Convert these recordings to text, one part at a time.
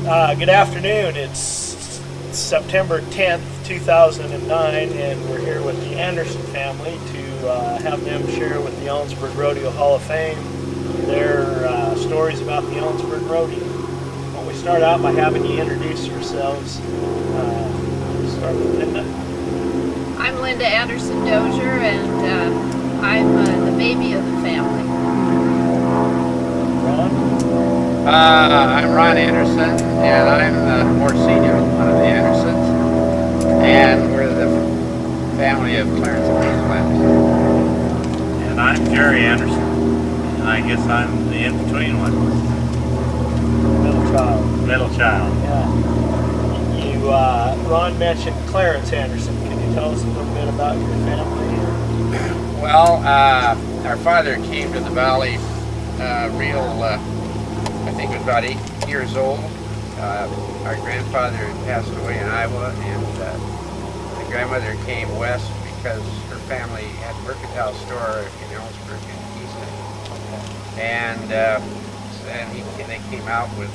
Good afternoon. It's September 10th, 2009, and we're here with the Anderson family to have them share with the Ellensburg Rodeo Hall of Fame their stories about the Ellensburg Rodeo. Well, we start out by having you introduce yourselves. Start with Linda. I'm Linda Anderson Dozier, and I'm the baby of the family. Ron? I'm Ron Anderson, and I'm the more senior one of the Andersons, and we're the family of Clarence Anderson Family. And I'm Jerry Anderson, and I guess I'm the in-between one. Middle child. Middle child. Yeah. Ron mentioned Clarence Anderson. Can you tell us a little bit about your family? Well, our father came to the valley I think it was about 8 years old. Our grandfather had passed away in Iowa, and the grandmother came west because her family had a mercantile store in Ellensburg in Easton. And they came out with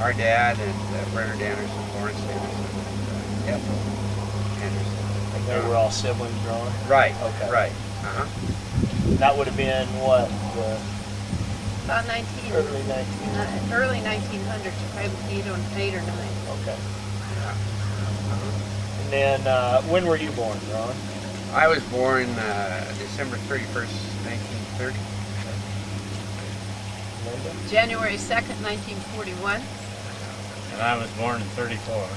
our dad and Bernard Anderson, Lawrence Anderson, and Ethel Anderson. And they were all siblings growing? Right. Okay. Right. That would have been what? About Early 1900s, probably 8 or 9. Okay. And then, when were you born, Ron? I was born December 31st, 1930. Linda? January 2nd, 1941. And I was born in 34.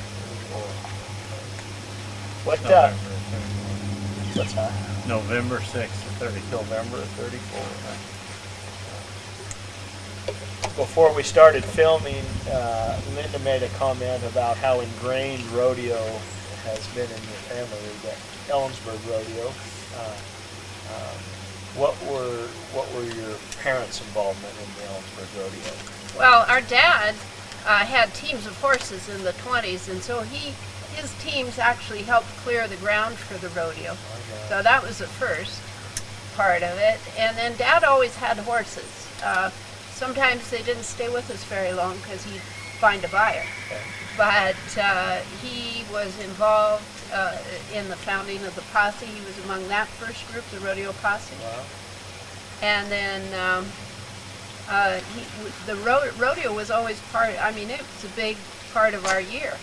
What's that? November 6th of 34. November of 34. Before we started filming, Linda made a comment about how ingrained rodeo has been in your family, the Ellensburg Rodeo. What were your parents' involvement in the Ellensburg Rodeo? Well, our dad had teams of horses in the 20s, and so his teams actually helped clear the ground for the rodeo. Okay. So that was the first part of it. And then Dad always had horses. Sometimes they didn't stay with us very long because he'd find a buyer. Okay. But he was involved in the founding of the posse. He was among that first group, the rodeo posse. Wow. And then the rodeo was always it was a big part of our year.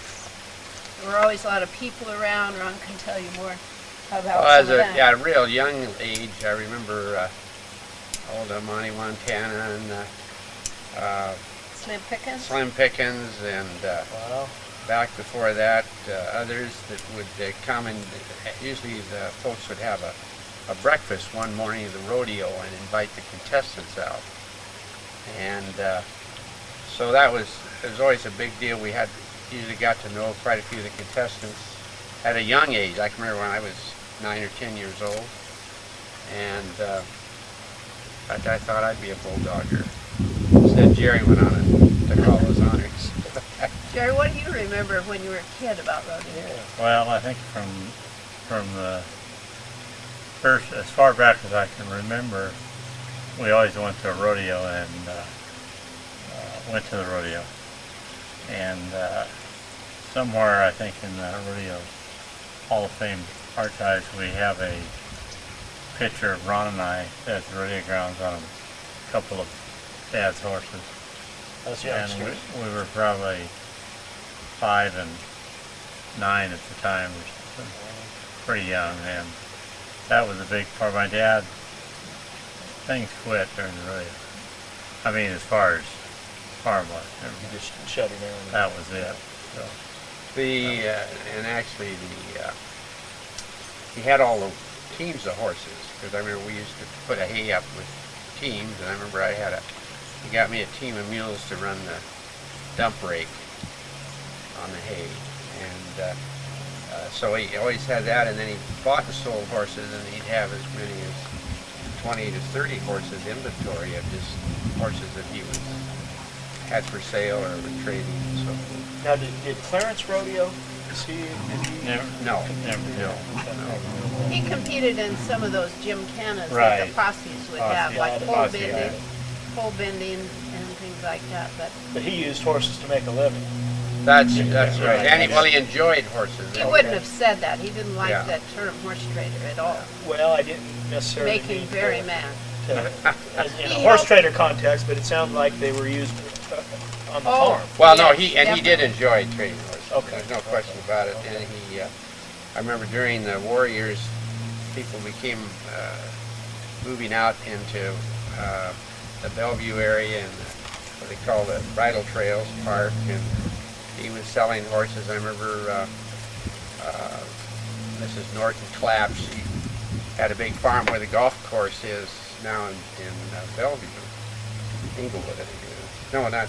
There were always a lot of people around. Ron can tell you more about some of that. At a real young age, I remember old Monty Montana and Slim Pickens. and Wow. back before that, others that would come, and usually the folks would have a breakfast one morning of the rodeo and invite the contestants out. And so it was always a big deal. We usually got to know quite a few of the contestants at a young age. I can remember when I was 9 or 10 years old, and I thought I'd be a bulldogger. Instead, Jerry went on to call those honors. Jerry, what do you remember when you were a kid about rodeo? Yeah. Well, I think from the first, as far back as I can remember, we always went to a rodeo and went to the rodeo. And somewhere, I think, in the Rodeo Hall of Fame archives, we have a picture of Ron and I at the rodeo grounds on a couple of Dad's horses. That's And youngsters. we were probably 5 and 9 at the time, or something. Pretty young, and that was a big part. My dad, things quit during the rodeo. I mean, as far as farm life, You just shut it down. that was it. So, And actually he had all the teams of horses, because I remember we used to put a hay up with teams, and I remember he got me a team of mules to run the dump rake on the hay, and so he always had that. And then he bought and sold horses, and he'd have as many as 20 to 30 horses inventory of just horses that he had for sale or were trading and so forth. Now, did Clarence rodeo? never, No. no. He competed in some of those gymkhanas that Right. the posses would Posse, have, like the pole posse, bending, right. pole bending and things things like that. But he used horses to make a living. That's Yeah, right. And right. he enjoyed horses. He wouldn't have said that. He didn't like Yeah. that term horse trader at all. Well, I didn't necessarily Making mean very to- mad. in a He horse helped- trader context, but it sounded like they were used on the Oh. farm. Well, no, Yes, he did enjoy trading horses. Okay. There's no question about it. And he, I remember during the war years, people became moving out into the Bellevue area and what they call the bridle trails park, and he was selling horses. I remember Mrs. Norton Clapp. She had a big farm where the golf course is now in Bellevue, Inglewood, I think it is. No, not.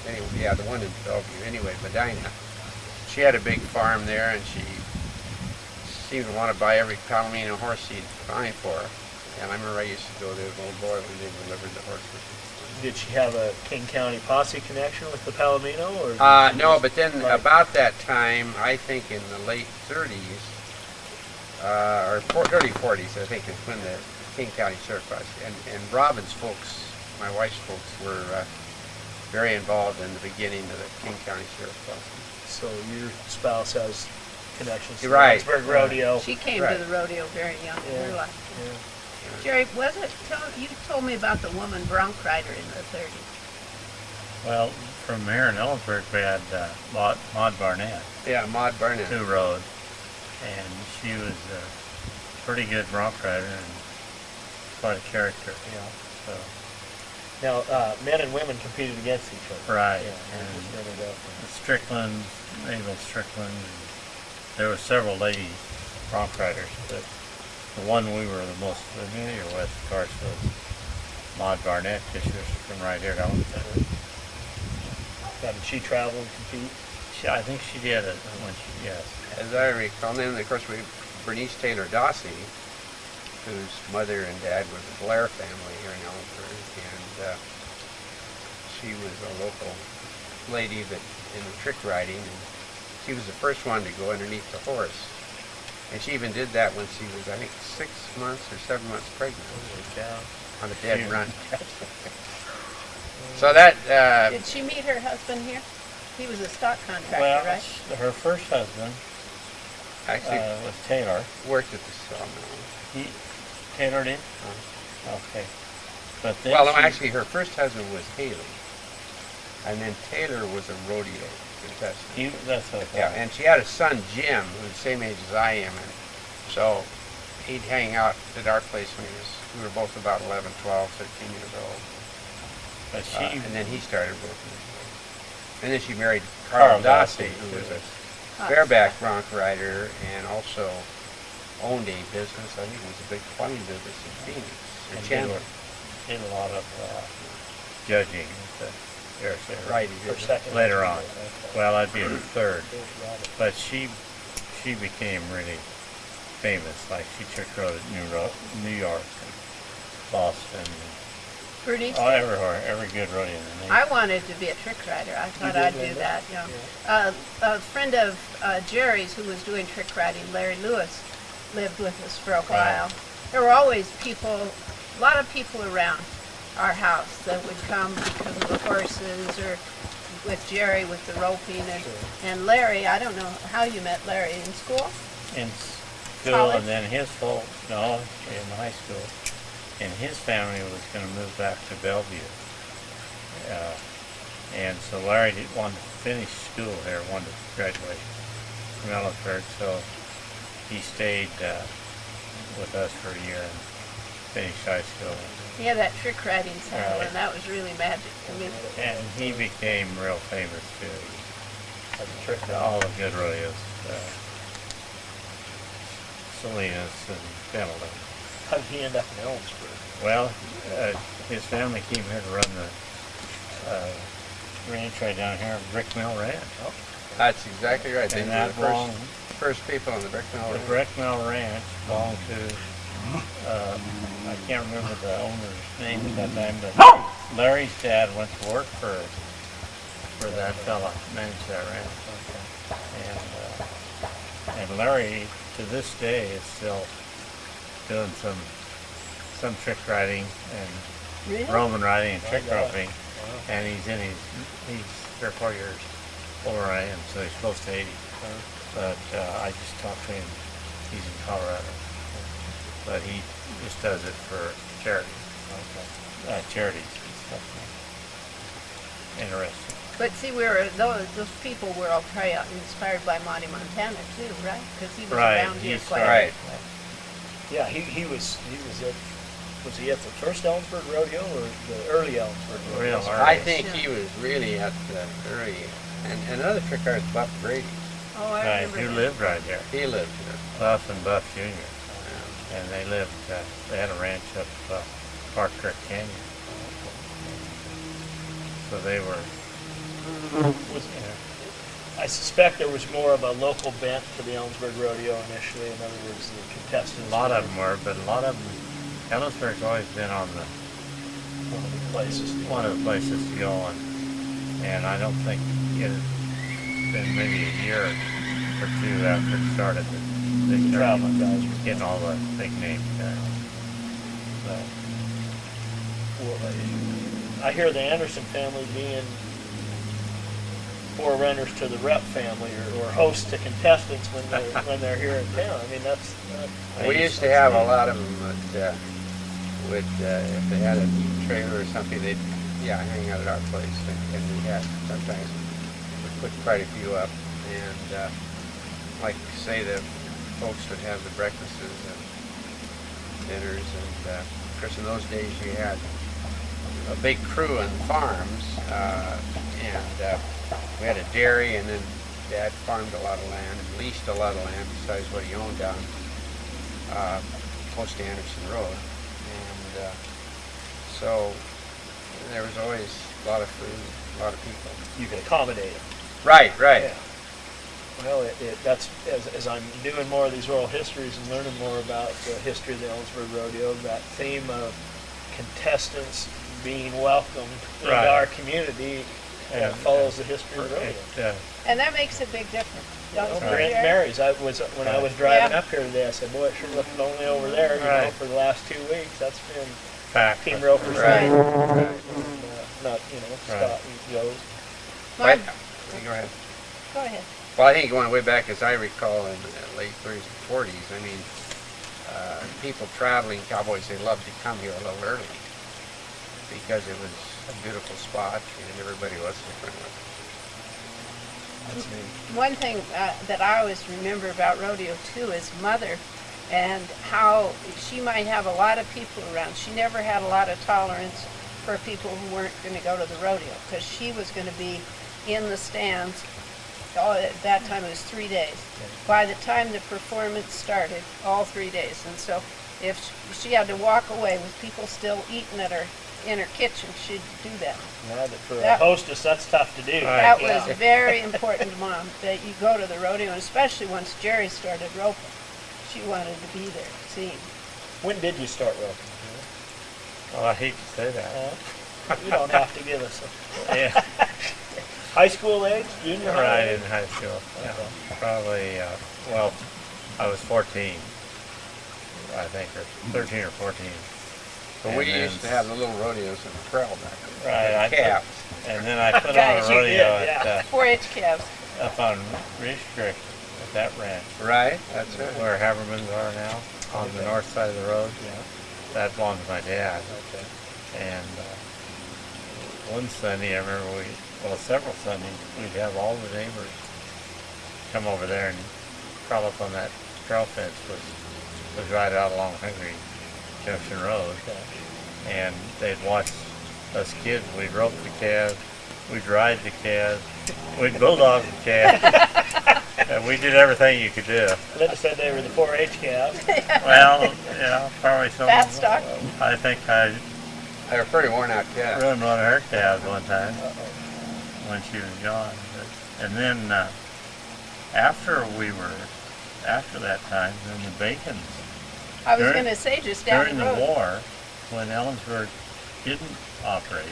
Anyway, yeah, the one in Bellevue. Anyway, Medina. She had a big farm there, and she seemed to want to buy every Palomino horse he'd find for her. And I remember I used to go there as an old boy when they delivered the horses. Did she have a King County posse connection with the Palomino? Or No, but then about that time, I think in the late 30s, or early 40s, I think is when the King County Sheriff was. And Robin's folks, my wife's folks, were very involved in the beginning of the King County Sheriff's Posse. So your spouse has connections to Right. Ellensburg Rodeo. She came Right. to the rodeo very young in her Yeah. life. Yeah. Jerry, you told me about the woman bronc rider in the 30s. Well, from here in Ellensburg, we had Maud Barnett, Yeah, Maud Barnett. who rode, and she was a pretty good bronc rider and quite a character. Yeah. So, Now, men and women competed against each other. right, Yeah, and just never go. the Strickland, Mabel Strickland, there were several lady bronc riders, but the one we were the most familiar with, of course, was Maud Barnett, because she was from right here at Ellensburg. Now, did she travel and compete? I think she did it when she, yes. As I recall, and then of course we Bernice Taylor Dossie, whose mother and dad were the Blair family here in Ellensburg, and she was a local lady that in the trick riding, and she was the first one to go underneath the horse, and she even did that when she was, I think, 6 months or 7 months pregnant on a dead She- run. So that Did she meet her husband here? He was a stock contractor, Well, right? her first husband actually was Taylor. worked at the sawmill. He Taylor did? Okay. But then Well, no, she- actually, her first husband was Haley, and then Taylor was a rodeo contestant. that's what I Yeah, thought. and she had a son, Jim, who's the same age as I am, and so he'd hang out at our place when we were both about 11, 12, 13 years old. But she, And then he started working. And then she married Carl Carl Dossie, Dossie, who was a Hot bareback stuff. bronc rider and also owned a business. I think it was a big plumbing business in Phoenix. Or and Chandler. did a lot of judging at the Air Fair. Right, he Or did. second? Later on. Well, I'd be the third. But she became really famous. Like she took road at New York and Boston, Bernice? everywhere, every good rodeo in the I nation. wanted to be a trick rider. I thought did, I'd do Linda? that, yeah. Yeah. A friend of Jerry's who was doing trick riding, Larry Lewis, lived with us for a while. There were always a lot of people around our house that would come because of the horses or with Jerry with the roping. And Larry, I don't know how you met Larry, in school? In school, College? and then his folks, no, in high school, and his family was going to move back to Bellevue. And so Larry wanted to finish school here, wanted to graduate from Ellensburg, so he stayed with us for a year and finished high school. He had that trick riding saddle, Right. and that was really magic to me. And he became real famous too. As a trick All the good rodeos, Salinas and Pendleton. How did he end up in Ellensburg? Well, his family came here to run the ranch right down here, Brick Mill Ranch. That's exactly right. They And were that the belonged, first people on the Brick Mill the Ranch. Brick Mill Ranch belonged to, I can't remember the owner's name at that time, but Larry's dad went to work for that fella, managed that ranch. And Larry, to this day, is still doing some trick riding and Really? Roman riding and trick roping. And he's 3 or 4 years older than I am, so he's close to 80. But I just talked to him. He's in Colorado, but he just does it for charity. Charities and stuff. Interesting. But see, those people were all probably inspired by Monty Montana too, right? Because he was around here quite a right. bit. Yeah, he was at. Was he at the first Ellensburg rodeo or the early Ellensburg rodeo? I think he was really at the early. And another trick artist, Buff Brady. Oh, I Right, remember who him. lived right there. He lived here. Buff and Buff Jr. And they lived, they had a ranch up Park Creek Canyon. So they were, I suspect there was more of a local bent to the Ellensburg rodeo initially. In other words, the contestants. a lot of them were, but a lot of them, Ellensburg's always been on the, One of the places. one of the places to go, and I don't think it had been maybe a year or two after it started that they started Traveling guys were getting all the big name guys. So, Well, I hear the Anderson family being forerunners to the Rep family, or hosts to contestants when they're here in town. I mean, that's. We used to have a lot of them that would, if they had a trailer or something, they'd hang out at our place, and we had sometimes we put quite a few up, and like say the folks would have the breakfasts and dinners, and of course in those days you had a big crew on farms, and we had a dairy, and then Dad farmed a lot of land and leased a lot of land besides what he owned down close to Anderson Road, and so there was always a lot of food, a lot of people. You can accommodate them. Right. Yeah. Well, that's as I'm doing more of these oral histories and learning more about the history of the Ellensburg Rodeo, that theme of contestants being welcomed into Right. our community follows the history of the rodeo. And that makes a big difference. Don't you, Grant Jerry? Mary's. When I was driving Yeah. up here today, I said, "Boy, it sure looked lonely over there." You know, Right. for the last 2 weeks, that's been fact. Team Roper's Right. night. Not Scott Right. and Joe's. But, Mine- go ahead. Go ahead. Well, I think going way back, as I recall, in the late 30s and 40s, I mean, people traveling, cowboys, they loved to come here a little early because it was a beautiful spot and everybody was so friendly. That's neat. One thing that I always remember about rodeo too is Mother, and how she might have a lot of people around. She never had a lot of tolerance for people who weren't going to go to the rodeo, because she was going to be in the stands. At that time it was 3 days. By the time the performance started, all 3 days. And so if she had to walk away with people still eating in her kitchen, she'd do that. Yeah, but for a That- hostess, that's tough to do. Right. That Yeah. was very important to Mom, that you go to the rodeo, and especially once Jerry started roping. She wanted to be there, seeing. When did you start roping? Well, I hate to say that. You don't have to give us a Yeah, high school age, junior high. right, age? in high school. Yeah. Probably, well, I was 14, I think, or 13 or 14. But we used to have the little rodeos in the trail back there. Right, I Calves. And then I put on Guys, a you rodeo did, yeah. 4-H calves. up on Ridge Creek at that ranch, Right, that's right. where Haberman's are now, on the north side of the road. Yeah. That belonged to my dad. Okay. And one Sunday, I remember several Sundays, we'd have all the neighbors come over there and crawl up on that trail fence, was right out along Hungry Junction Road. Okay. And they'd watch us kids. We'd rope the calves, we'd ride the calves, we'd bulldog the calves. And we did everything you could do. Linda said they were the 4-H calves. Well, yeah, probably some. Fat stock. I think I They were pretty worn out calves. ruined one of her calves one time when she was gone. And then after that time, then the Bacons, I was During- going to say just down during the the road. war, when Ellensburg didn't operate,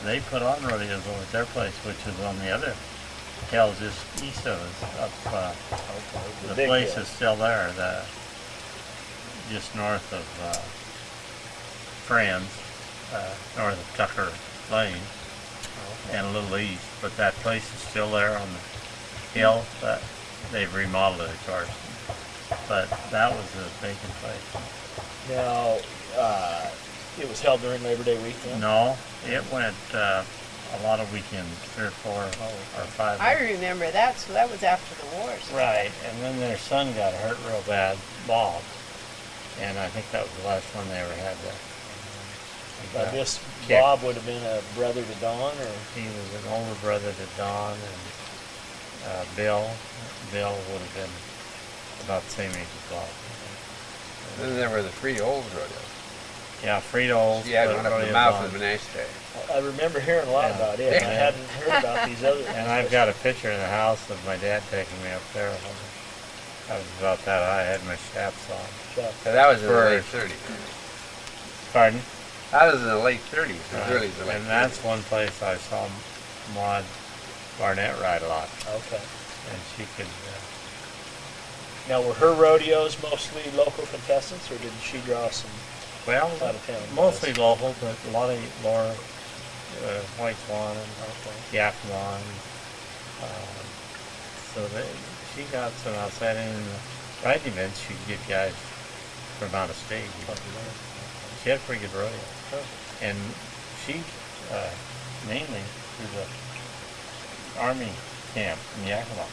they put on rodeos over at their place, which is on the other hill just east of us. Up, the big place hill. is still there, just north of Friends, north of Tucker Lane and a little east, but that place is still there on the hill. That they've remodeled it, of course. But that was a vacant place. Now, it was held during Labor Day weekend? No, it went a lot of weekends, 3 or 4 or 5. I remember that, so that was after the wars. Right, and then their son got hurt real bad, Bob, and I think that was the last one they ever had there. This kicked. Bob would have been a brother to Don, or? He was an older brother to Don, and Bill. Bill would have been about the same age as Bob. Then there were the Free Olds Rodeo. Yeah, Frito. She had one up in the mouth of Monastery. I remember hearing a lot about it. I hadn't heard about these other. And I've got a picture in the house of my dad taking me up there. I was about that high. I had my chaps on. So that was in the late 30s. Pardon? That was in the late 30s. As early as the late 30s. And that's one place I saw Maud Barnett ride a lot. Okay. And she could. Now, were her rodeos mostly local contestants, or did she draw some Well, out of town? mostly local, but a lot of Laura, White Swan, and Yakima. So she got some outside in the riding events. She'd get guys from out of state. She had a pretty good rodeo. And she, mainly through the Army camp in Yakima.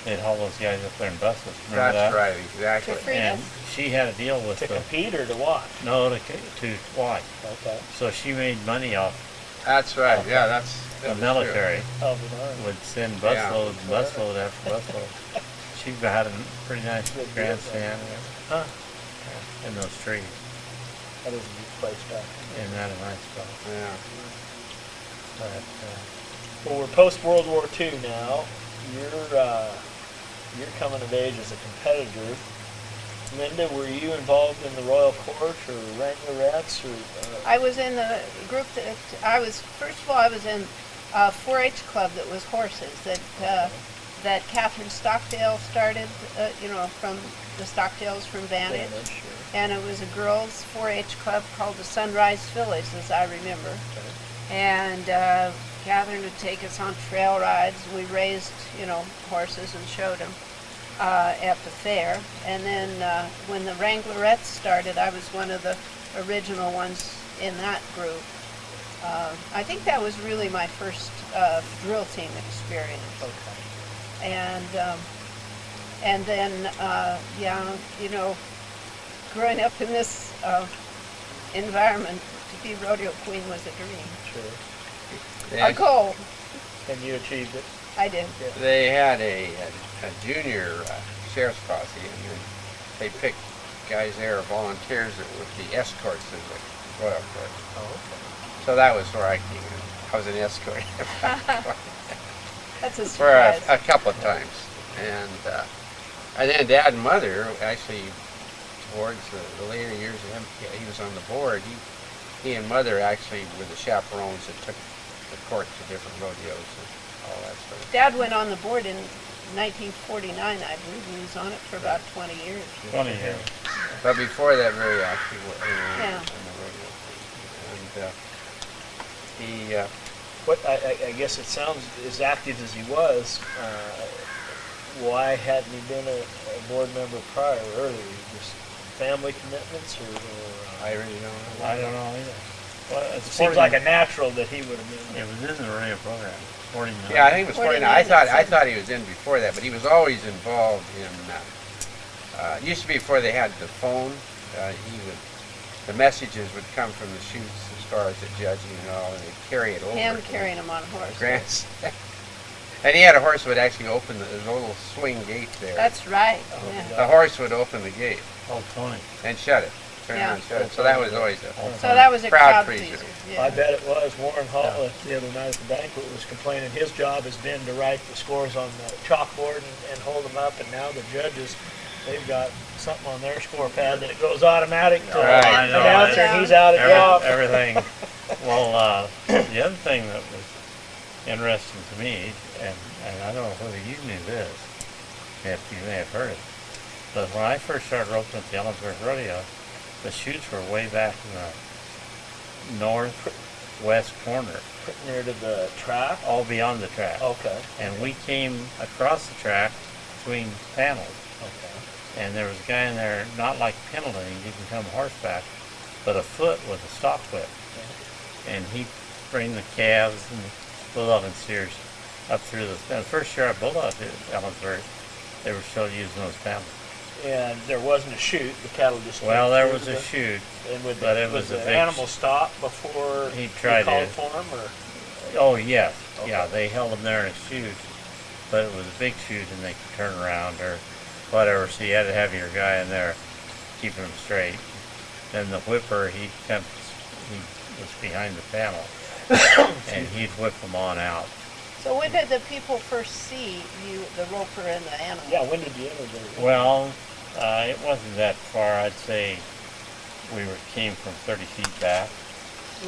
They'd haul those guys up there in buses. Remember That's that? right, exactly. To free And she had a deal with To compete or to watch? No, to watch. Okay. So she made money off That's right. Yeah, that's the military. Of the Army. Would send busload, busload after busload. She had a pretty nice Good grandstand Huh. in those trees. That is a good place back. Isn't that a nice spot? Yeah. But, Well, we're post World War II now. You're coming of age as a competitor. Linda, were you involved in the Royal Court or Wranglerettes or? I was in the group that I was. First of all, I was in a 4-H club that was horses that Catherine Stockdale started. From the Stockdales from Vantage, Sure. and it was a girls' 4-H club called the Sunrise Village, as I remember. Okay. And Catherine would take us on trail rides. We raised, horses and showed them at the fair. And then when the Wranglerettes started, I was one of the original ones in that group. I think that was really my first drill team experience. Okay. And then, growing up in this environment, to be rodeo queen was a dream. Sure. A goal. And you achieved it. I did. They had a junior sheriff's posse, and then they picked guys there, volunteers that would be escorts in the Royal Court. Oh, okay. So that was where I came in. I was an escort That's a for surprise. a couple of times. And then Dad and Mother, actually, towards the later years of him, he was on the board. He and Mother actually were the chaperones that took the court to different rodeos and all that sort of stuff. Dad went on the board in 1949, I believe. He was on it for about 20 years. 20 years. But before that, very active Yeah. on the rodeo. And he, What I guess it sounds as active as he was. Why hadn't he been a board member prior or earlier? Just family commitments, or I really don't know. I don't know either. Well, it seems like a natural that he would have been. It was in the radio program. 49. Yeah, I think it was 49. 49. I thought he was in before that, but he was always involved in. It used to be before they had the phone. The messages would come from the chutes as far as the judging and all, and they'd carry it over. Hand carrying him on a horse. Grants. And he had a horse that would actually open the little swing gate there. That's right. Oh, Yeah. The horse would open the gate Oh, Tony. and shut it. Turn Yeah. around and shut it. So that was always a. So that was a Crowd crowd pleaser. pleaser. I Yeah. bet it was. Warren Hall the other night at the banquet was complaining his job has been to write the scores on the chalkboard and hold them up, and now the judges, they've got something on their score pad that it goes automatic to Right. the I know. announcer, and he's out of job. Everything. Well, the other thing that was interesting to me, and I don't know whether you knew this, you may have heard it, but when I first started roping at the Ellensburg Rodeo, the chutes were way back in the north west corner, Near to the track? all beyond the track. Okay. And we came across the track between panels. Okay. And there was a guy in there, not like Pendleton, he didn't come horseback, but afoot with a stock whip. And he'd bring the calves and bulldog and steers up through the first year I bulldogged at Ellensburg, they were still using those panels. And there wasn't a chute, the cattle just came Well, there through was a the- chute, And would but the, it was the a big animal stop before He you tried called to. for him, or? Oh, yes. Okay. Yeah, they held them there in a chute, but it was a big chute and they could turn around or whatever, so you had to have your guy in there keeping them straight. Then the whipper, he was behind the panel, and he'd whip them on out. So when did the people first see you, the roper and the animal? Yeah, when did you enter there? Well, it wasn't that far. I'd say came from 30 feet back,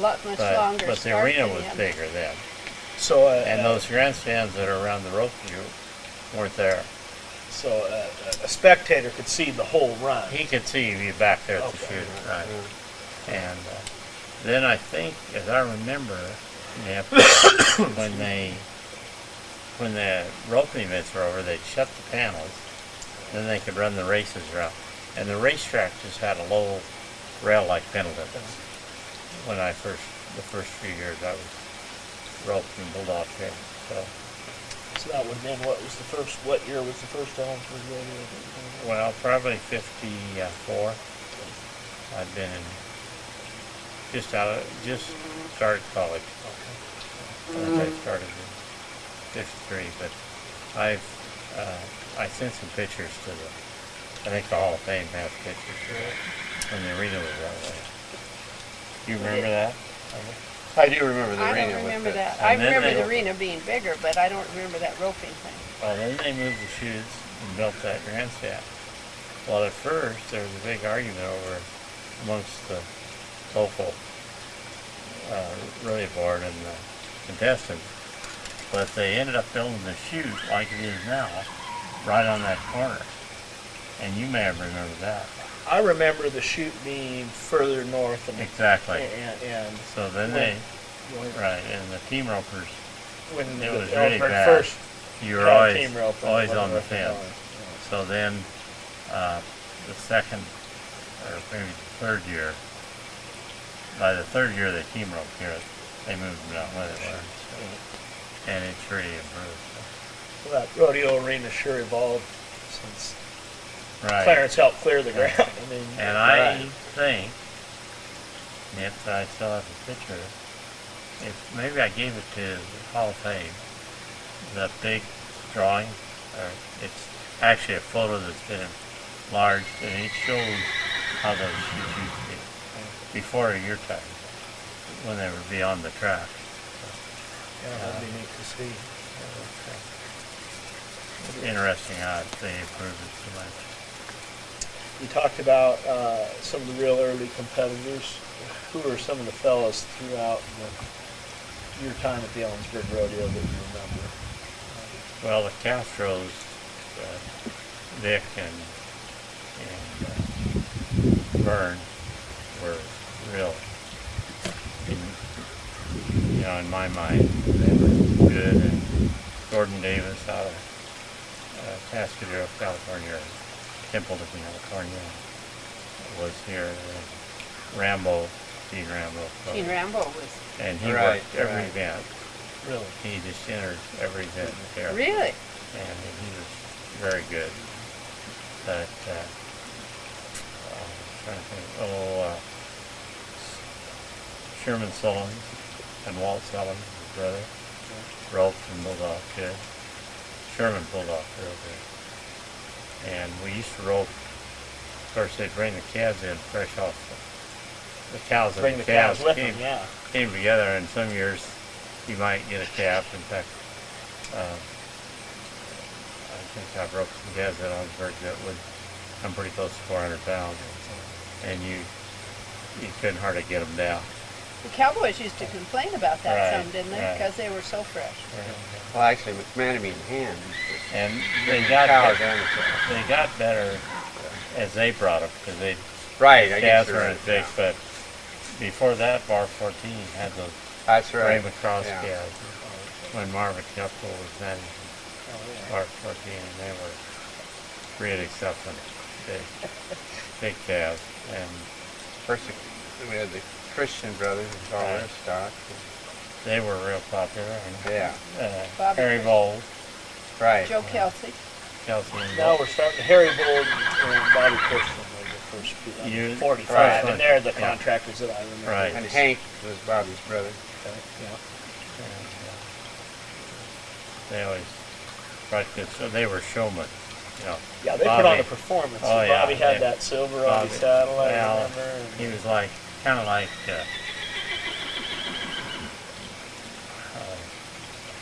Much longer. but the start arena than was the- bigger then. So, And those grandstands that are around the rope view weren't there. so a spectator could see the whole run. He could see you back there at the Okay. chute, right? And then I think, as I remember, Nip, when the roping events were over, they'd shut the panels, then they could run the races around. And the racetrack just had a low rail like Pendleton. When the first few years I was roping bulldog there. So that would have been what year was the first Ellensburg rodeo? Well, probably 54. I'd been just started college. I started in 53, but I sent some pictures to I think the Hall of Fame has pictures when the arena was that way. You remember that? I do remember the I arena. don't with remember the- that. I and then remember they- the arena being bigger, but I don't remember that roping thing. Well, then they moved the chutes and built that grandstand. Well, at first there was a big argument amongst the local relay board and the contestants, but they ended up building the chute like it is now, right on that corner. And you may have remembered that. I remember the chute being further north and Exactly. and So then right, and the team ropers, when it the was really Ellensburg bad. first You were had always, team rope and always it on the wasn't fence. going. So then, the second, or maybe third year, by the third year they team roped here, they moved them down where they were. And it's really improved. Well, that rodeo arena sure evolved since Right. Clarence helped clear the ground. I mean, And I think, if I still have the picture, maybe I gave it to the Hall of Fame, the big drawing, or it's actually a photo that's been enlarged, and it shows how those shoes used to be before your time, when they were beyond the track. yeah, that'd be neat to see. Interesting how they improved it so much. You talked about some of the real early competitors. Who are some of the fellas throughout your time at the Ellensburg Rodeo that you remember? Well, the Castros, Vic and Vern were real, in my mind, they were good. And Gordon Davis out of Tascadero, California, or Templeton, California, was here. Gene Rambo. Gene Rambo was And he Right, worked every right. event. Really? He just entered every event there. really. And he was very good. But trying to think, Sherman Sullivan and Walt Sullivan, his brother, roped and bulldog good. Sherman pulled off real good. And we used to rope. Of course, they'd bring the calves in fresh off the cows. Bring And the calves with came, them, yeah. came together, and some years you might get a calf. In fact, I think I've roped some calves at Ellensburg that would come pretty close to 400 pounds, and you couldn't hardly get them down. The Cowboys used to complain about that Right, some, didn't they? right. Because they were so fresh. Well, actually, McManamy and Hand. And they got Cows better, and the calves. they got better as they brought them, because they Right, I guess calves you're weren't right. as big. But before that, Bar 14 had those That's Ray right. McCroskey, Yeah. when Marvin Kepler was managing Oh, yeah. Clark 14, and they were really something. Big calves, and First, we had the Christian brothers and all Right. their stock. they were real popular. And, Yeah. Bobby Harry Christian. Bowles, Right. Joe Kelsey. Kelsey, and Now we're starting. Harry Bold and Bobby Christian were the first people. You- 45, right. and they're the Yeah. contractors that I remember. Right. And Hank was Bobby's brother. Okay, yeah. and, they always practiced. So they were showmen, you know. Yeah, they put on Bobby- a performance. Oh, yeah, Bobby had yeah. that Silverado Bobby- saddle, I well, remember. And He was like kind of like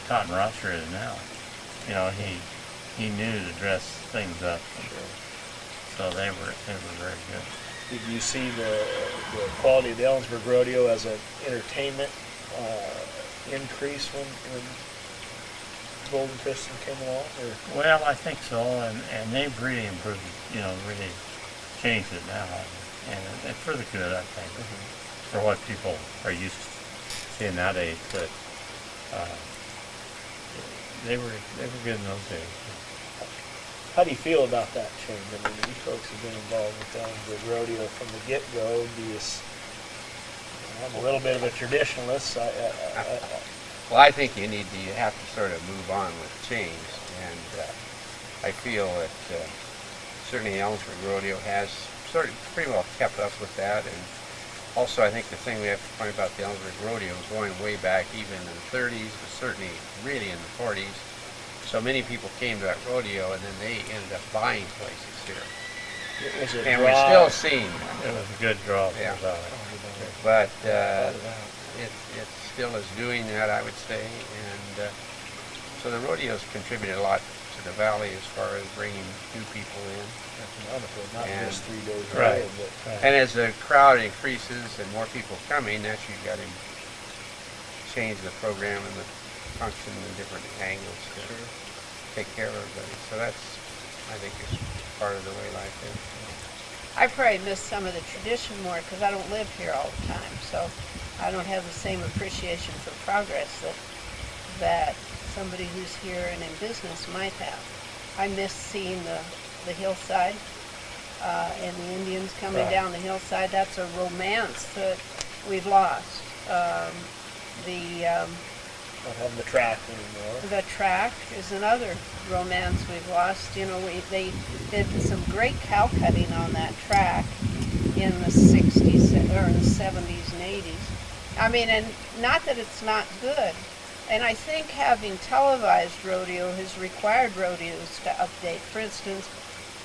Cotton Rosser is now. You know, he knew to dress things up. So they were very good. did you see the quality of the Ellensburg Rodeo as an entertainment increase when Golden Christian came along? Or? Well, I think so, and they've really improved. You know, really changed it now, and for the good, I think, for what people are used to seeing nowadays. But they were good in those days. How do you feel about that change? I mean, you folks have been involved with Ellensburg Rodeo from the get-go. I'm a little bit of a traditionalist. Well, I think you have to sort of move on with change, and I feel that certainly Ellensburg Rodeo has sort of pretty well kept up with that. And also, I think the thing we have to point about the Ellensburg Rodeo is going way back, even in the 30s, but certainly really in the 40s. So many people came to that rodeo, and then they ended up buying places here. It was a And draw. we're still seeing that. It was a good draw for Yeah. Valley. But it still is doing that, I would say. And so the rodeo's contributed a lot to the valley as far as bringing new people in. Economically, not And- just 3 days Right. ago, but Right. And as the crowd increases and more people coming, naturally you've got to change the program and the function in different angles to take care of everybody. So that's, I think, is part of the way life is. I probably miss some of the tradition more because I don't live here all the time, so I don't have the same appreciation for progress that somebody who's here and in business might have. I miss seeing the hillside and the Indians coming Right. down the hillside. That's a romance that we've lost. not having the track anymore. The track is another romance we've lost. You know, they did some great cow cutting on that track in the 60s or in the 70s and 80s. I mean, and not that it's not good. And I think having televised rodeo has required rodeos to update. For instance,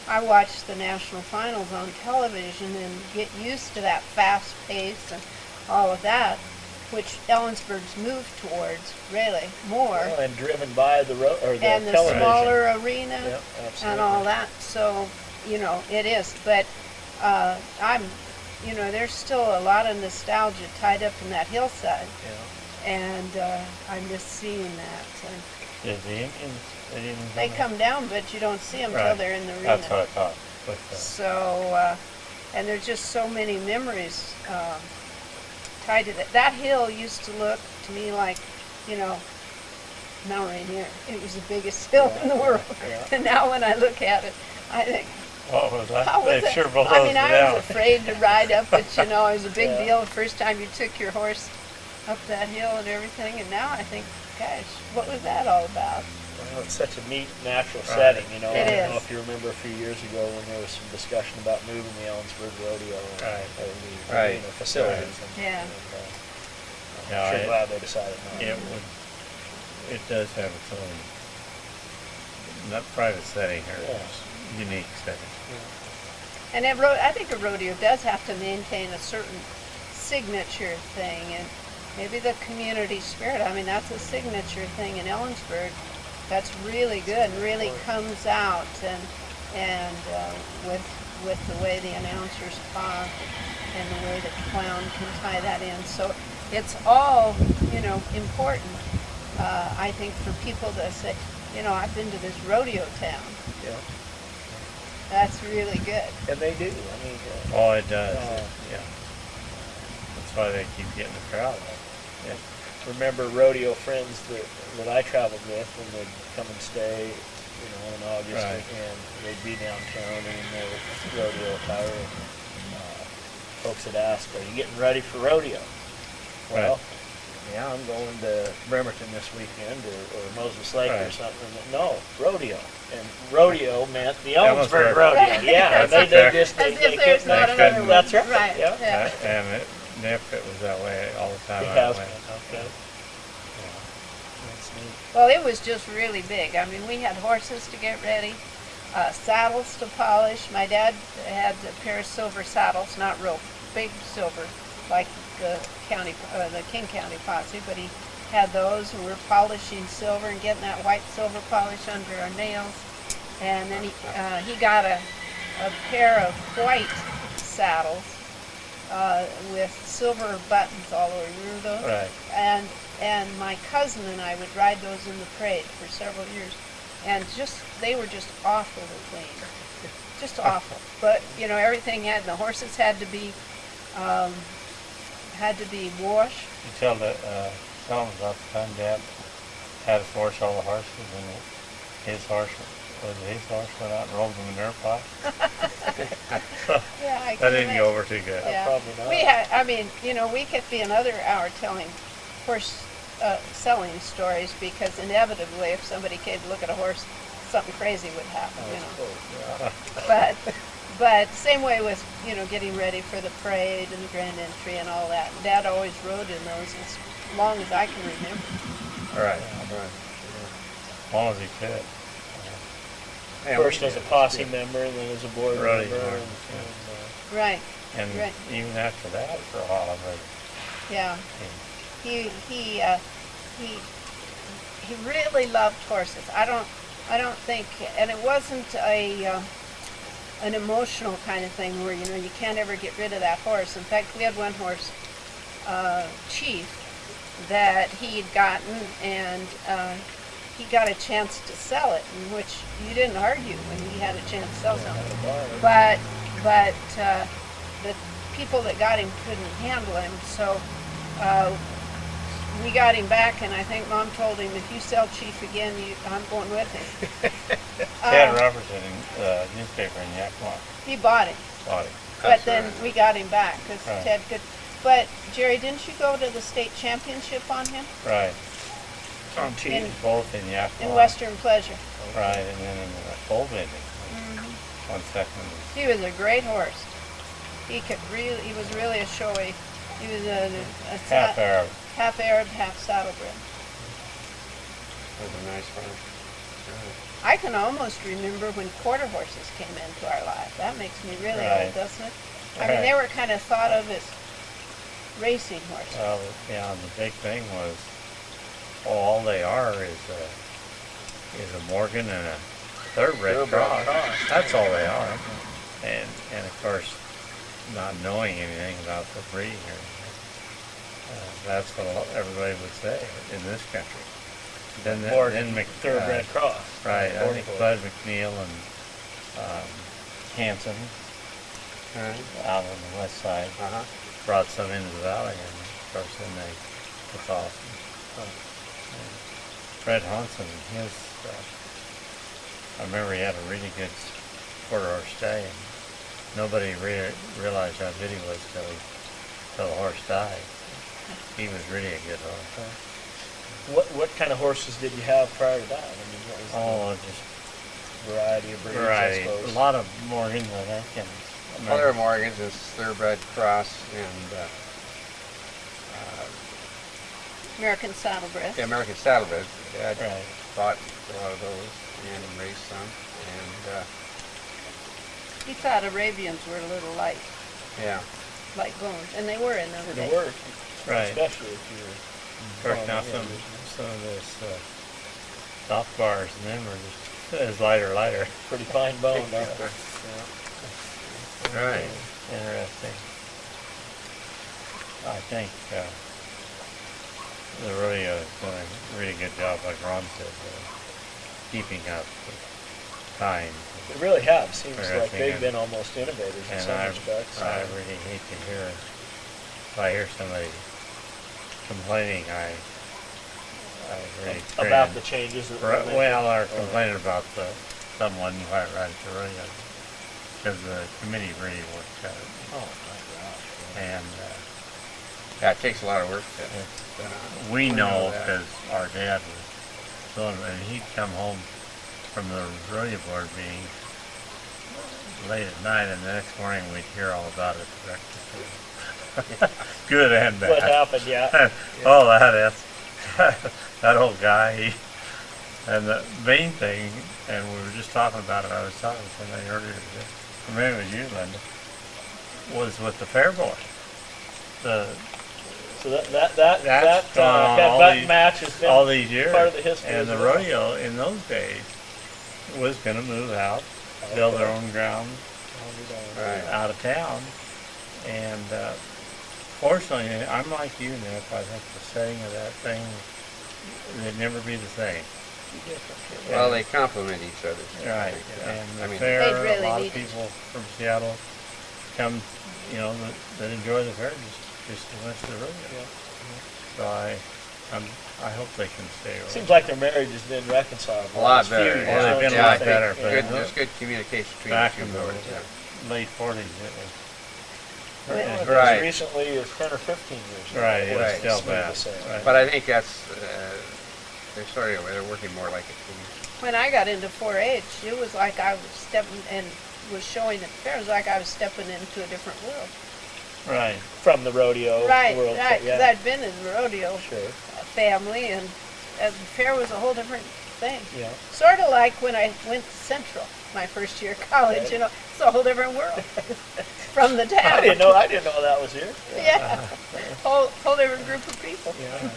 I watch the national finals on television and get used to that fast pace and all of that, which Ellensburg's moved towards really more. Well, and driven by the And the television. smaller arena Yep, absolutely. and all that. So, you know, it is. But there's still a lot of nostalgia tied up in that hillside. Yeah. And I miss seeing that. And Did the Indians? They didn't they come come down, but you don't see them till Right. they're in the arena. That's what I thought. With, So, and there's just so many memories tied to that. That hill used to look to me like, Mount Rainier. It was the biggest hill in the world. Yeah. And now when I look at it, I think, what was that? how was They it? sure blows I mean, it I down. was afraid to ride up it. It was a big Yeah. deal the first time you took your horse up that hill and everything. And now I think, gosh, what was that all about? Well, it's such a neat, natural Right. setting, It I don't know is. if you remember a few years ago when there was some discussion about moving the Ellensburg Rodeo and Right. the Right. arena facilities. Yeah. I'm Yeah, sure glad they decided not. It does have its own, not private setting here, Yeah. it's unique setting. And I think a rodeo does have to maintain a certain signature thing, and maybe the community spirit. I mean, that's a signature thing in Ellensburg. That's really good and really comes out, and with the way the announcers talk and the way the clown can tie that in. So it's all important. I think for people to say, I've been to this rodeo town. Yeah. That's really good. And they do. I mean, Oh, it does, Uh, yeah. That's why they keep getting the crowd. Yeah. remember rodeo friends that I traveled with, and they'd come and stay, in August, Right. and they'd be downtown in their rodeo attire. And, folks had asked, "Are you getting ready for rodeo?" Well, yeah, I'm going to Bremerton this weekend, or Moses Lake or Right. something. No, rodeo. And rodeo meant the Ellensburg. Ellensburg rodeo. Yeah, That's they exactly- just As they if there's couldn't- not they another couldn't- one. That's right. Yeah. Yeah. And Nip, it was that way all the time. It I has went. been. Okay. That's neat. Well, it was just really big. I mean, we had horses to get ready, saddles to polish. My dad had a pair of silver saddles, not real big silver, like the King County posse, but he had those, and we were polishing silver and getting that white silver polish under our nails. And then he got a pair of white saddles with silver buttons all over. Remember those? Right. And my cousin and I would ride those in the parade for several years, and they were just awfully clean, just awful. But everything the horses had to be washed. You tell them about the time Dad had us wash all the horses, and his horse went out and rolled them in their pot. Yeah, I That can didn't imagine. go over too good. Yeah. Probably not. We had, I mean, we could be another hour telling horse selling stories, because inevitably, if somebody came to look at a horse, something crazy would happen. But same way with getting ready for the parade and the grand entry and all that. Dad always rode in those as long as I can remember. Right. As long as he could. First as a posse member, and then as a board Rodeo, member. yeah. Right. And Right. even after that, for a while, Yeah. He really loved horses. I don't think, and it wasn't an emotional kind of thing where you can't ever get rid of that horse. In fact, we had one horse, Chief, that he had gotten, and he got a chance to sell it, in which you didn't argue when he had a chance to sell something. But the people that got him couldn't handle him, so we got him back, and I think Mom told him, if you sell Chief again, I'm going with him. Ted Robertson in the newspaper in Yakima He bought him, bought it. but then we got him back because Right. Ted could. But Jerry, didn't you go to the state championship on him Right. On Chief. in, Both in Yakima. in Western Pleasure? Right, and then in the bull bending. 1 second. He was a great horse. He was really a showy. He was a Half Arab. half Arab, half saddlebred. That was a nice one. I can almost remember when quarter horses came into our life. That makes me really Right. old, doesn't it? I mean, they were kind of thought of as racing horses. Well, yeah, and the big thing was, all they are is a Morgan and a thoroughbred Thoroughbred cross. cross. That's all they are. And of course, not knowing anything about the breed, that's what everybody would say in this country. Then Thoroughbred cross. Right, I think Border Bud McNeil and Hanson out on the west side Uh-huh. brought some into the valley, and of course then they took off. And Fred Hansen, I remember he had a really good quarter-horse stay, and nobody realized how good he was till the horse died. He was really a good horse. What kind of horses did you have prior to that? I mean, what was Oh, just the variety of breeds, variety. I suppose? A lot of Morgans, I think. And Other Morgans is thoroughbred cross and American saddlebred. the American saddlebred. Dad Right. bought a lot of those and raced some. And He thought Arabians were a little light bones, and they were in those They days. were, Right. especially if you were. Of course, now some of this soft bars and them are just as lighter. Pretty fine bone, aren't they? right. Interesting. I think the rodeo has done a really good job, like Ron said, keeping up with time. They really have. Seems Interesting, like they've and- been almost innovators in And some respects. I really hate to hear, if I hear somebody complaining, I really About cringed. the changes that Right, were made. well, or complaining about someone right at the rodeo, because the committee really worked at it, Oh my gosh. and Yeah, it takes a lot of work to. we know that. because our dad was doing it, and he'd come home from the rodeo board meeting late at night, and the next morning we'd hear all about it at breakfast. Good and bad. What happened? Yeah. Oh, that old guy. And the main thing, and we were just talking about it, I was talking to somebody earlier today, or maybe it was you, Linda, was with the fair board. So that gone on all button these- match has been all these years. part of the history. And as the well. rodeo in those days was going to move out, build their own ground Right. out of town. And fortunately, I'm like you, Nick. I think the setting of that thing, it'd never be the same. Well, they complement each other. Right. Yeah. And the I mean, fair, They'd really a lot need of it. people from Seattle come, that enjoy the fair just as much as the rodeo. So I hope they can stay around. Seems like their marriage has been reconciled. A lot Last few better. years, Well, they've don't been you a lot think? better, Yeah. but Good, there's good communication between back the in two the boards. Yeah. late 40s, it was. Well, Right. As recently as 10 or 15 years. ago, Right, it was Right. still smooth bad. to say. Right. But I think that's they're working more like a team. When I got into 4-H, it was like I was stepping and was showing at the fair. It was like I was stepping into a different world. Right. From the rodeo Right, world. right. Because Yeah. I'd been in the rodeo Sure. family, and the fair was a whole different thing. Yeah. Sort of like when I went to Central my first year of college. Okay. You know, it's a whole different world from the town. I didn't know that was here. Yeah, whole different group of people. Yeah.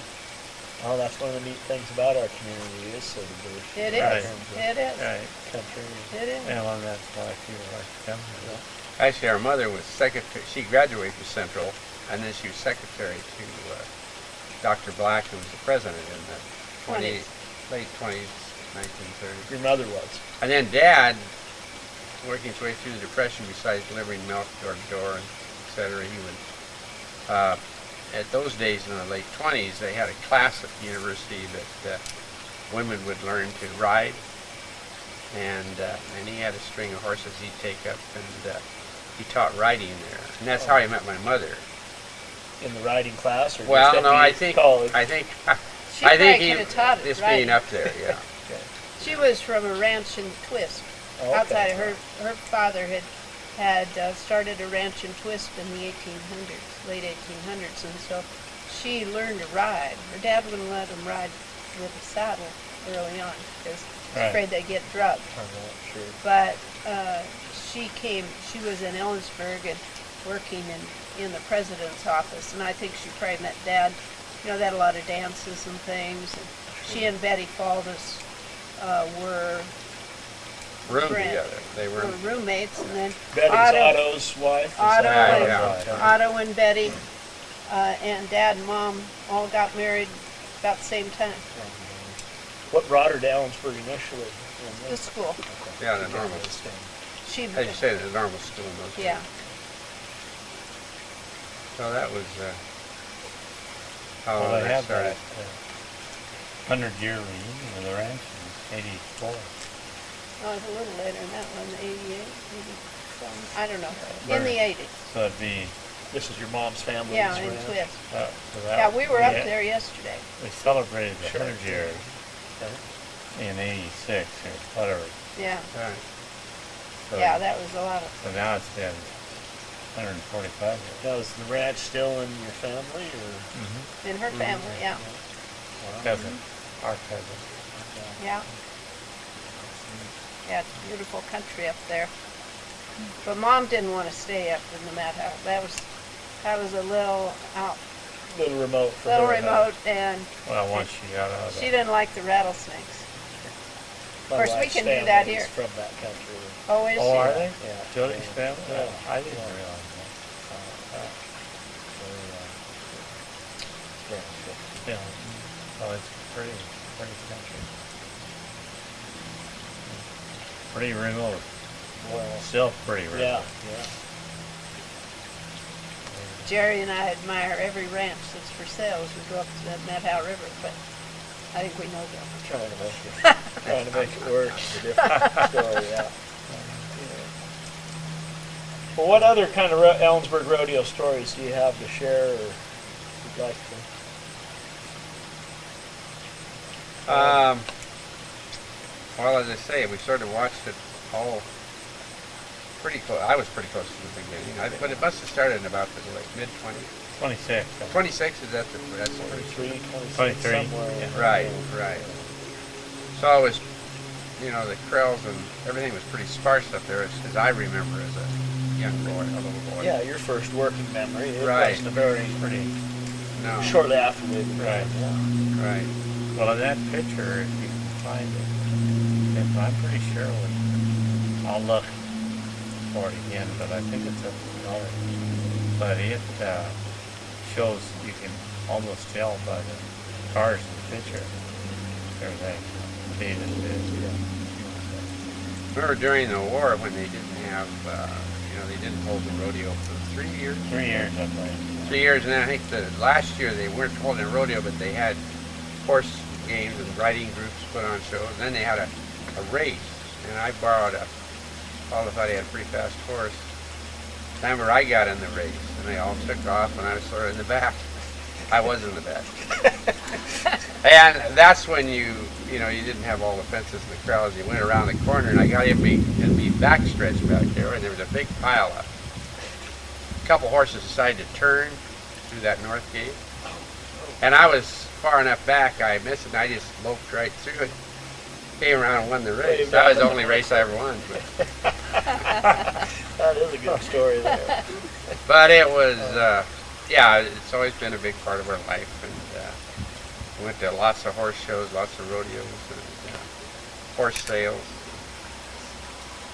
Well, that's one of the neat things about our community is so diverse. It in is. terms of It is. Right. country. It is. And well, that's why people like to come here. Actually, our mother was secretary. She graduated from Central, and then she was secretary to Dr. Black, who was the president in the 20s. late 20s, 1930s. Your mother was. And then Dad, working his way through the Depression, besides delivering milk door to door, and et cetera, he would, at those days in the late 20s, they had a class at the university that women would learn to ride. And he had a string of horses he'd take up, and he taught riding there. And that's how I met my mother. In the riding class, or Well, just at no, the I think college? She I probably think could have taught it. just Right. being up there, yeah. Okay. She was from a ranch in Twist. Okay. Outside of her father had started a ranch in Twist in the 1800s, late 1800s, and so she learned to ride. Her dad wouldn't let him ride with a saddle early on because he was Right. afraid they'd get drugged. I'm not sure. But she was in Ellensburg and working in the president's office, and I think she probably met Dad. You know, they had a lot of dances and things. And she and Betty Faldus were Room Friend. together. They were. roommates, and then Betty's Otto, Otto's wife. is Otto, that Yeah, right? yeah. Otto and Betty and Dad and Mom all got married about the same time. What brought her to Ellensburg initially? The school. Yeah, the normal. She, As you say, the normal school in those yeah. days. So that was how Well, they that had started. that 100-year reunion of the ranch in '84. Oh, it's a little later than that one, 88, 87. I don't know. In the 80s. So it'd be, This is your mom's family. Yeah, in Twist. so that, Yeah, we were up there yesterday. We celebrated the Sure. 100 years in '86 or whatever. Yeah, Right. So, yeah, that was a lot of. So now it's been 145 years. Now, is the ranch still in your family, or? Mm-hmm. In her family, yeah, Cousin, our cousin. yeah. Yeah, it's a beautiful country up there. But Mom didn't want to stay up in the madhouse. That was a little out, Little remote for little her, huh? remote, and Well, once she got out of she that. didn't like the rattlesnakes. My course, we wife's can do family that is here. From that country. Oh, is Oh, she? are they? Yeah. Jody's family? Yeah. Oh, I didn't realize that. Yeah. Oh, it's pretty country. Pretty remote. Well, Still pretty remote. yeah, yeah. Jerry and I admire every ranch that's for sale as we go up to the Methow River, but I think we know them. Trying to make it work. It's a different story, yeah. Well, what other kind of Ellensburg rodeo stories do you have to share, or you'd like to? Well, as I say, we sort of watched it all pretty close. I was pretty close to the beginning, but it must have started in about the mid-20s. 26. 26 is that's 23, 26, 23, somewhere. yeah. Right. So it was, the trails and everything was pretty sparse up there, as I remember as a young boy, a little boy. Yeah, your first working memory. It Right. wasn't a very No. shortly after we Right. Yeah. Right. Well, in that picture, if you can find it, I'm pretty sure I'll look for it again, but I think it's a color. But it shows, you can almost tell by the cars in the picture, everything faded. Remember during the war when they didn't have, they didn't hold the rodeo for 3 years? 3 years, I think. 3 years, and then I think the last year they weren't holding a rodeo, but they had horse games and riding groups put on shows. And then they had a race, and I borrowed I thought he had a pretty fast horse. I remember I got in the race, and they all took off, and I was sort of in the back. I was in the back. And that's when you didn't have all the fences and the crowds. You went around the corner, and I got in me backstretched back there, and there was a big pile up. A couple horses decided to turn through that north gate, and I was far enough back, I missed it, and I just loped right through it. Came around and won the race. That was the only race I ever won. That is a good story there. But it was, it's always been a big part of our life. And we went to lots of horse shows, lots of rodeos, and horse sales.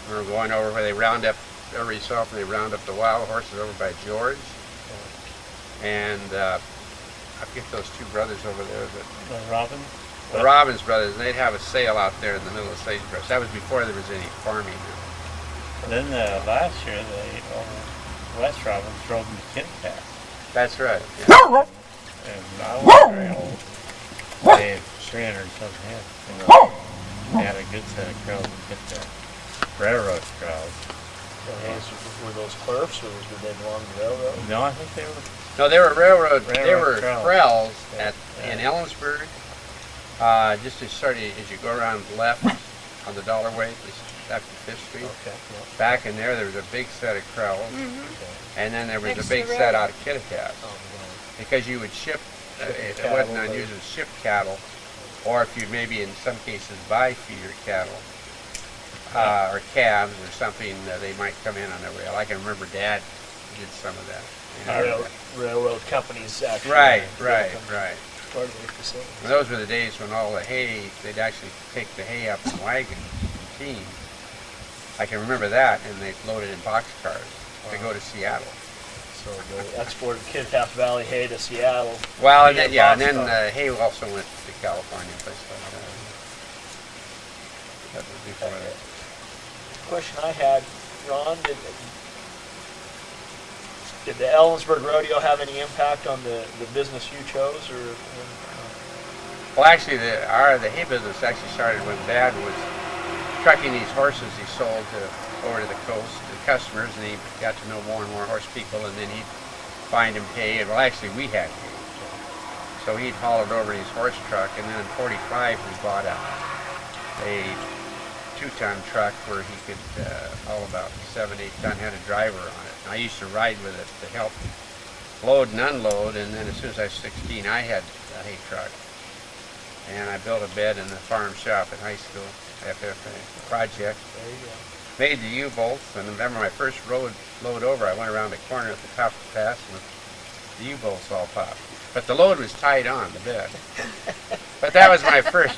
We were going over where they round up, every so often they round up the wild horses over by George. And I forget those two brothers over there. The Robin? The Robbins brothers, and they'd have a sale out there in the middle of the sagebrush. That was before there was any farming. Then last year, West Robbins drove them to Kitty Cat. That's right. Yeah. And I was very old. They had 300 and something heads. They had a good set of crowds to get the railroad crowds. Were those clerks, or did they belong to the railroad? No, I think they were. No, they were railroad. They were Krells. krells in Ellensburg. Just as you go around left on the Dollar Way, after Fifth Street. Okay. Yeah. Back in there was a big set of krells, and then there was Next a big to the set road. out of Kitty Cat. because you would ship, it wasn't unusual to ship cattle, or if you maybe in some cases buy feeder cattle, or calves or something, they might come in on the rail. I can remember Dad did some of that. You know. Railroad companies actually. Right. Part of their facility. And those were the days when all the hay, they'd actually take the hay up in wagons, team. I can remember that, and they'd load it in boxcars to go to Seattle. So they exported Kittitas Valley hay to Seattle. Well, and then, via and then boxcar. hay also went to California, places like that. That was before that. Question I had, Ron, did the Ellensburg Rodeo have any impact on the business you chose, or? Well, actually, the hay business actually started when Dad was trucking these horses he sold over to the coast to customers, and he got to know more and more horse people, and then he'd find him hay. And well, actually, we had hay, so he'd haul it over his horse truck, and then in '45 we bought a 2-ton truck where he could haul about 7-8 ton, had a driver on it. And I used to ride with it to help load and unload, and then as soon as I was 16, I had a hay truck. And I built a bed in the farm shop at high school, FFA project. There you go. Made the U-bolts, and remember my first load over, I went around the corner at the top of the pass, and the U-bolts all popped. But the load was tied on the bed. But that was my first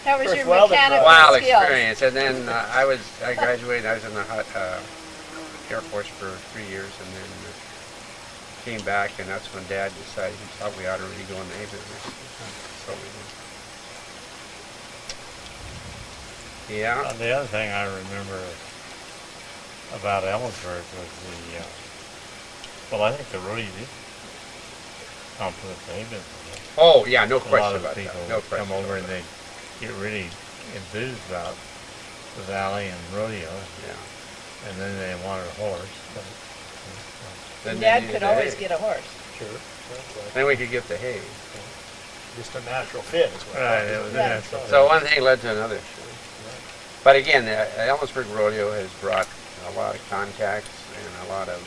That was First your welding mechanical wild skills. experience. And then I graduated, I was in the Air Force for 3 years, and then came back, and that's when Dad decided he thought we ought to really go in the hay business. So we did. Yeah. The other thing I remember about Ellensburg was Well, I think the rodeo did help with the hay business. Oh, yeah, no A lot question of about people that. No would question come over about and they'd get really enthused about the valley and rodeo, that. Yeah. and then they wanted a horse. But, Then they Dad needed could the always hay. get a horse. Sure. That's like Then we could get the hay. just a natural fit is what right, that it is. was Right. natural. So one thing led to another. But again, the Ellensburg Rodeo has brought a lot of contacts and a lot of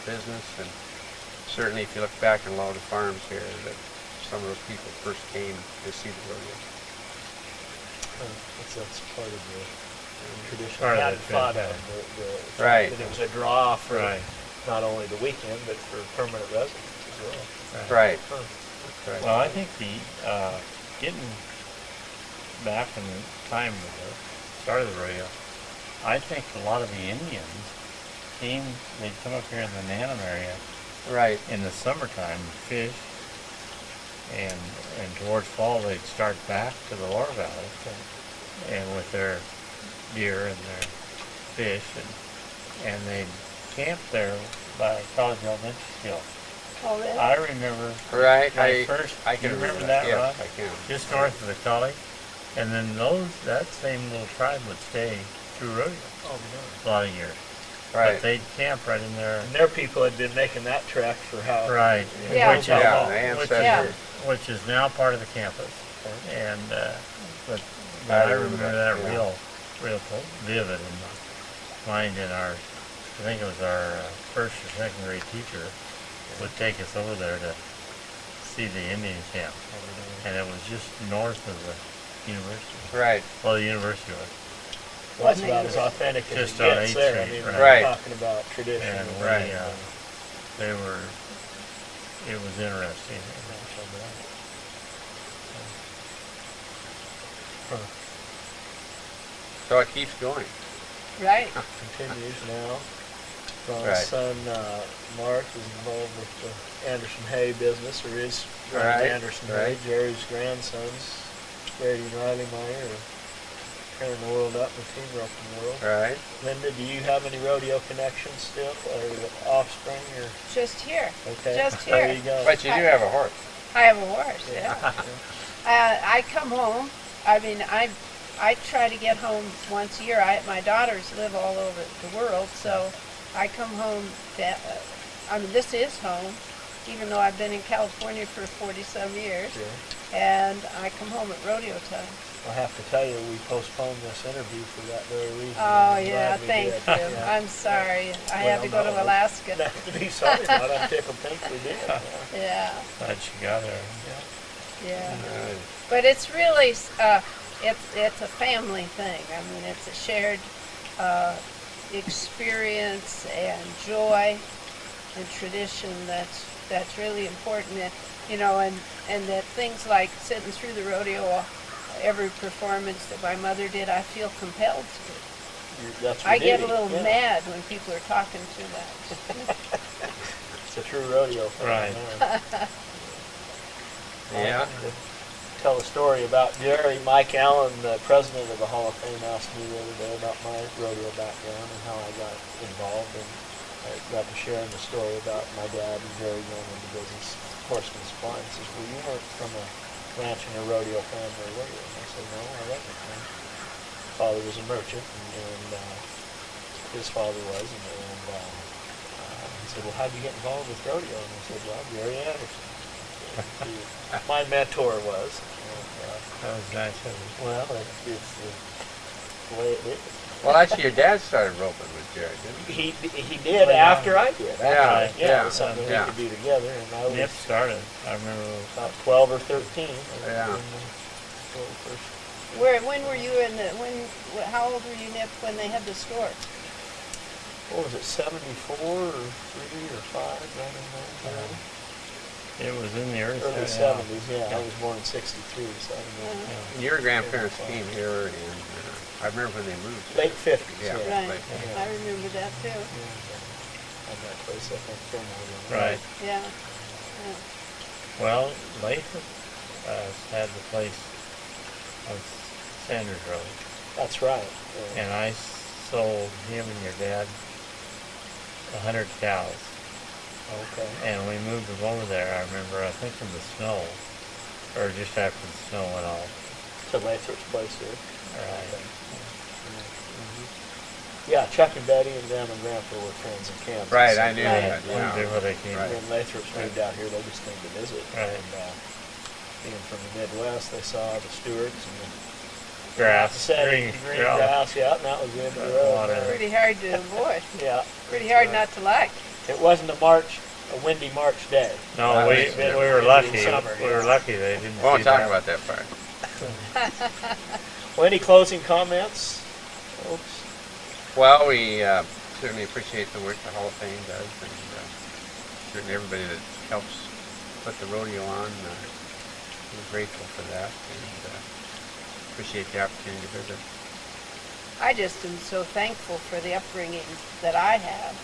business, and certainly if you look back in a lot of the farms here, that some of those people first came to see the rodeo. That's part of the tradition. Part of Hadn't it, thought of yeah. the fact Right. that it was a draw for Right. not only the weekend but for permanent residents as well. Right. Huh. That's right. Well, I think the getting back in the time of the start of the rodeo, I think a lot of the Indians came. They'd come up here in the Nanum area Right. in the summertime and fish, and towards fall they'd start back to the Lower Valley, and with their deer and their fish, and they'd camp there by College Elementary School. Oh, really? I remember Right. my first. I can you remember remember that, Yes, Ron? I can. Just north of the college, and then that same little tribe would stay through rodeo Oh, a lot of years. Right. But they'd camp right in there. And their people had been making that trek for how? Right. Yeah. Which is, Yeah, the which, ancestors. which is now part of the campus. And but I I remember remember that, that yeah. real vivid in my mind. In our, I think it was our first or second grade teacher would take us over there to see the Indian camp, and it was just north of the university. Right. Well, the university was. Well, that's about as authentic as Just it on gets 8th there. I Street, mean, right. we're talking about tradition. And and we, Right. they were, it was interesting. So it keeps going. Right. Continues now. My Right. son Mark is involved with the Anderson Hay business, or is running Right, Anderson Hay. right. Jerry's grandsons, Grady and Riley Meyer, are tearing the world up with team roping the world. Right. Linda, do you have any rodeo connections still, or offspring, or Just here. okay? Just There here. you go. But you do have a horse. I have a horse, yeah. I come home. I mean, I try to get home once a year. My daughters live all over the world, so I come home. I mean, this is home, even though I've been in California for 40-some years, Sure. and I come home at rodeo time. I'll have to tell you, we postponed this interview for that very reason. Oh I'm yeah, glad we thank did. you. Yeah. I'm sorry. I had to Well, go no, to Alaska. Nothing to be sorry about. I'm tickled pink we did. Yeah. Yeah, Glad she got there. yeah. Right. But it's really, it's a family thing. I mean, it's a shared experience and joy and tradition that's really important. And, you know, and that things like sitting through the rodeo, every performance that my mother did, I feel compelled to. That's I get a ridiculous. little Yeah. mad when people are talking too much. It's a true rodeo thing. Right. Yeah. Tell a story about Jerry. Mike Allen, the president of the Hall of Fame, asked me the other day about my rodeo background and how I got involved, and I got to sharing the story about my dad and Jerry going into business, horseman supply. He says, "Well, you weren't from a ranch and a rodeo family, were you?" And I said, "No, I wasn't. My father was a merchant, and his father was, and he said, "Well, how'd you get involved with rodeo?" And I said, "Well, Jerry Anderson. My mentor was." That was nice of you. Well, it's the way it is. Well, actually, your dad started roping with Jerry, didn't he? He did after I did. Yeah, Actually. yeah, It was something yeah. we could do together, and I was Nip started. I remember. about 12 or 13. Yeah. When were you how old were you, Nip, when they had the store? What was it, 74 or 3 or 5? Right in there. It was in the early 70s, yeah. I was born in 63, so I don't know. And your grandparents came here, and I remember when they moved. Late 50s, Yeah. yeah. Right. Yeah. I remember that too. Had that place, I think, Fillmore. Right. Yeah. Well, Lathan had the place on Sanders Road, That's right. and I sold him and your dad 100 cows Okay. and we moved them over there. I remember, I think in the snow, or just after the snow went off. To Lathrop's place here. Right. Yeah, Chuck and Betty and them and Grandpa were friends in Kansas. Right, I knew Right. that. Yeah. Where they came Right. When Lathrop's moved out here, they just came to visit. Right. And being from the Midwest, they saw the Stewarts and the grass, green grass. Yeah, and that was the end of the road. Water. Pretty hard to avoid. Yeah. Pretty hard not to like. It wasn't a windy March day. No, we It were was lucky. summer, We were yeah. lucky they didn't. We won't see talk that. about that part. Well, any closing comments, folks? Well, we certainly appreciate the work the Hall of Fame does, and certainly everybody that helps put the rodeo on. We're grateful for that, and appreciate the opportunity to visit. I just am so thankful for the upbringing that I have,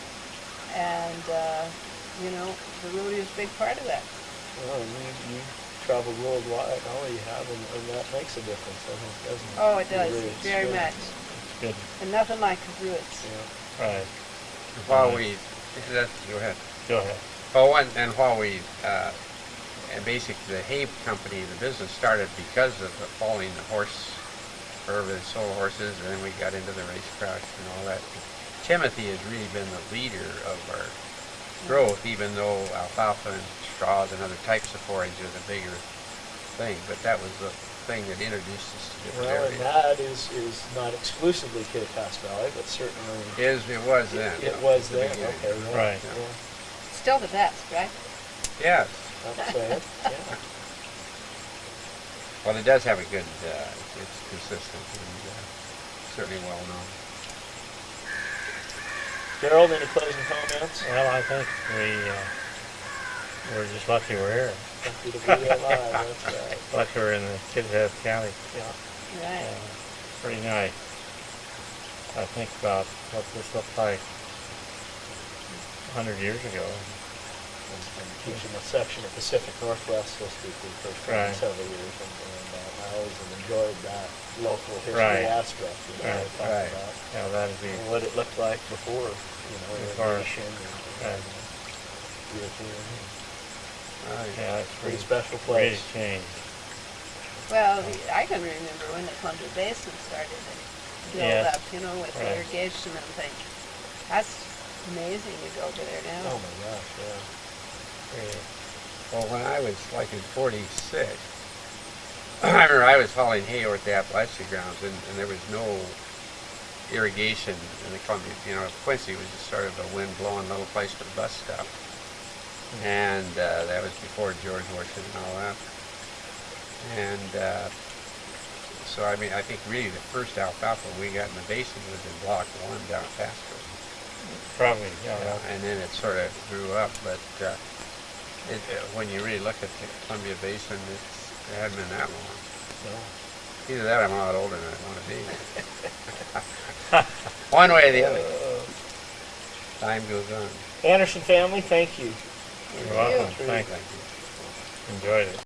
and you know, the rodeo is a big part of that. Well, you travel worldwide, all you have, and that makes a difference, I think, doesn't it? Oh, it does, Roots, very yeah. much. Good. And nothing like the roots. Yeah. Right. While we, go ahead. Go ahead. Oh, and while we, and basically the hay company, the business started because of following the horse, or the solo horses, and then we got into the racecraft and all that. Timothy has really been the leader of our growth, even though alfalfa and straws and other types of forage are the bigger thing. But that was the thing that introduced us to different Well, and areas. that is not exclusively Kittitas Valley, but certainly It was then. it was at the then. beginning. Okay, yeah, Right. Yeah, Still the best, right? Yes. I'd say it. Yeah. Well, it does have a good, it's consistent and certainly well known. Gerald, any closing comments? Well, I think we're just lucky we're here. Lucky to be alive. That's right. Lucky we're in the Kittitas County. Yeah. Right. Pretty nice. I think about what this looked like 100 years ago. And teaching a section of Pacific Northwest this week for the first time in Right. several years, and I always have enjoyed that local history Right. aspect. You know, Right. talking Right. about Yeah, that'd be what it looked like before, Before. irrigation Right. and European. Right. yeah, it's Pretty really, special really place. changed. Well, I can remember when the Columbia Basin started to build Yes. up, you know, with Right. irrigation and things. That's amazing to go over there now. Oh my gosh, yeah. Really. Well, when I was like in 46, I remember I was hauling hay over at the Appalachian grounds, and there was no irrigation in the Columbia. You know, Quincy was just sort of a wind blowing little place for the bus stop. And that was before George Washington and all that. And so, I mean, I think really the first alfalfa we got in the basin was in Block 1 down at Pasco. Probably, yeah. And then it sort of grew up, but when you really look at the Columbia Basin, it hadn't been that long. No. Either that or I'm a lot older than I want to be. One way or the other. Time goes on. Anderson family, thank you. You're welcome. you. Thank you. Thank you. Enjoyed it.